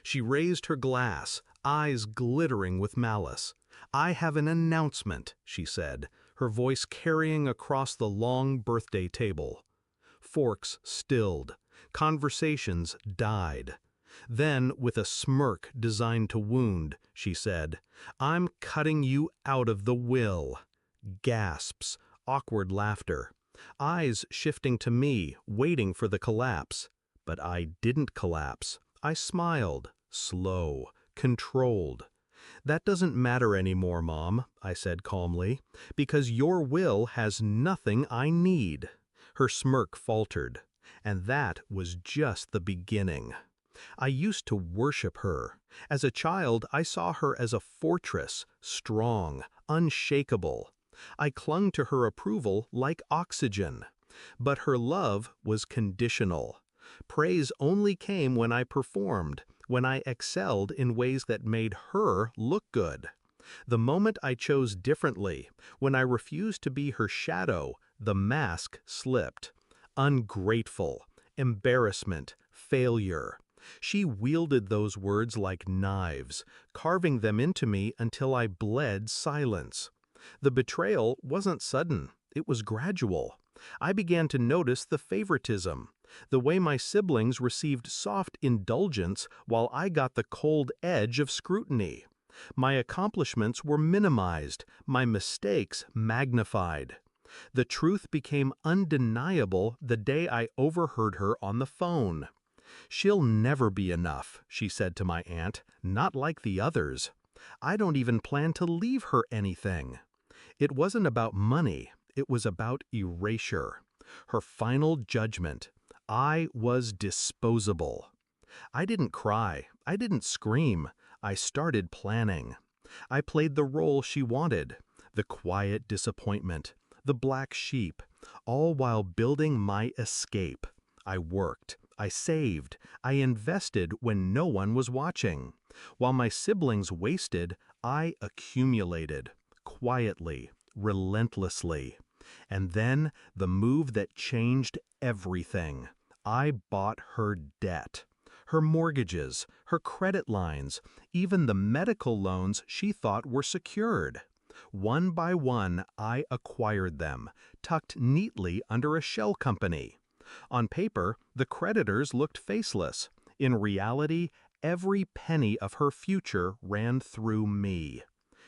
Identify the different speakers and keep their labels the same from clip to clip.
Speaker 1: She raised her glass, eyes glittering with malice. "I have an announcement," she said, her voice carrying across the long birthday table. Forks stilled. Conversations died. Then, with a smirk designed to wound, she said, "I'm cutting you out of the will." Gasps, awkward laughter. Eyes shifting to me, waiting for the collapse. But I didn't collapse. I smiled, slow, controlled. "That doesn't matter anymore, Mom," I said calmly, "because your will has nothing I need." Her smirk faltered. And that was just the beginning. I used to worship her. As a child, I saw her as a fortress, strong, unshakable. I clung to her approval like oxygen. But her love was conditional. Praise only came when I performed, when I excelled in ways that made her look good. The moment I chose differently, when I refused to be her shadow, the mask slipped. Ungrateful, embarrassment, failure. She wielded those words like knives, carving them into me until I bled silence. The betrayal wasn't sudden, it was gradual. I began to notice the favoritism, the way my siblings received soft indulgence while I got the cold edge of scrutiny. My accomplishments were minimized, my mistakes magnified. The truth became undeniable the day I overheard her on the phone. "She'll never be enough," she said to my aunt, "not like the others. I don't even plan to leave her anything." It wasn't about money, it was about erasure. Her final judgment. I was disposable. I didn't cry, I didn't scream, I started planning. I played the role she wanted, the quiet disappointment, the black sheep, all while building my escape. I worked, I saved, I invested when no one was watching. While my siblings wasted, I accumulated, quietly, relentlessly. And then, the move that changed everything. I bought her debt. Her mortgages, her credit lines, even the medical loans she thought were secured. One by one, I acquired them, tucked neatly under a shell company. On paper, the creditors looked faceless. In reality, every penny of her future ran through me.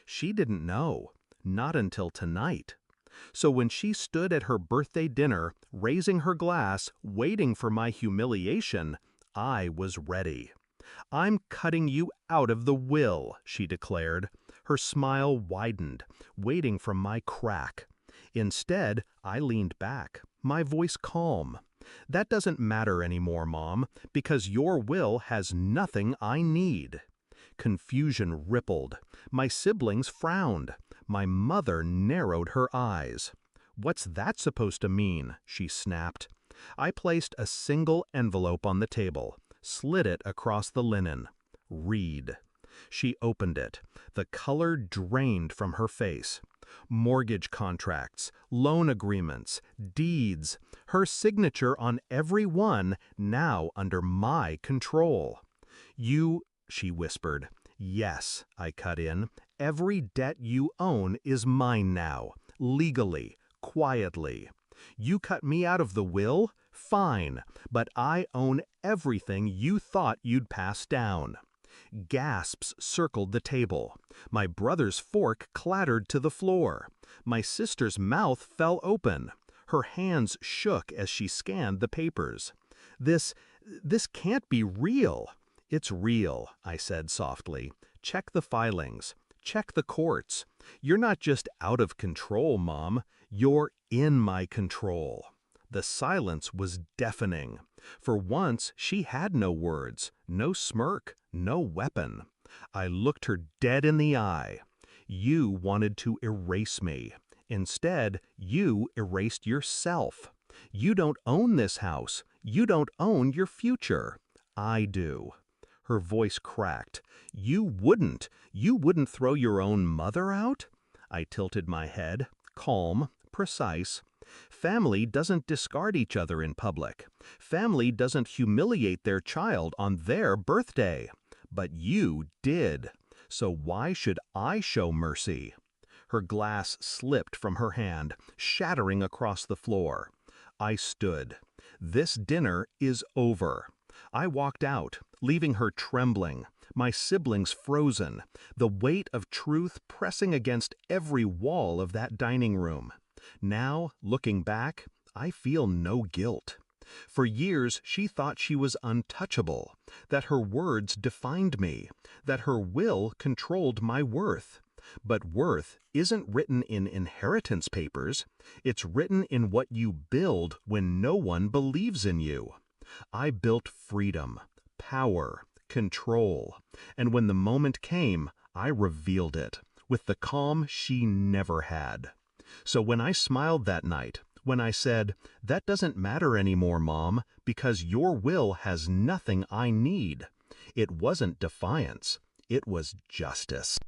Speaker 1: She didn't know, not until tonight. So when she stood at her birthday dinner, raising her glass, waiting for my humiliation, I was ready. "I'm cutting you out of the will," she declared. Her smile widened, waiting for my crack. Instead, I leaned back, my voice calm. "That doesn't matter anymore, Mom, because your will has nothing I need." Confusion rippled. My siblings frowned. My mother narrowed her eyes. "What's that supposed to mean?" she snapped. I placed a single envelope on the table, slid it across the linen. "Read." She opened it. The color drained from her face. Mortgage contracts, loan agreements, deeds, her signature on every one, now under my control. She whispered. "Yes," I cut in, "every debt you own is mine now, legally, quietly. You cut me out of the will? Fine, but I own everything you thought you'd pass down." Gasps circled the table. My brother's fork clattered to the floor. My sister's mouth fell open. Her hands shook as she scanned the papers. This can't be real." "It's real," I said softly. "Check the filings. Check the courts. You're not just out of control, Mom. You're in my control." The silence was deafening. For once, she had no words, no smirk, no weapon. I looked her dead in the eye. "You wanted to erase me. Instead, you erased yourself. You don't own this house. You don't own your future. I do." Her voice cracked. You wouldn't throw your own mother out?" I tilted my head, calm, precise. "Family doesn't discard each other in public. Family doesn't humiliate their child on their birthday. But you did. So why should I show mercy? Her glass slipped from her hand, shattering across the floor. I stood. This dinner is over. I walked out, leaving her trembling, my siblings frozen, the weight of truth pressing against every wall of that dining room. Now, looking back, I feel no guilt. For years, she thought she was untouchable, that her words defined me, that her will controlled my worth. But worth isn't written in inheritance papers. It's written in what you build when no one believes in you. I built freedom, power, control, and when the moment came, I revealed it, with the calm she never had. So when I smiled that night, when I said, "That doesn't matter anymore, Mom, because your will has nothing I need," it wasn't defiance, it was justice.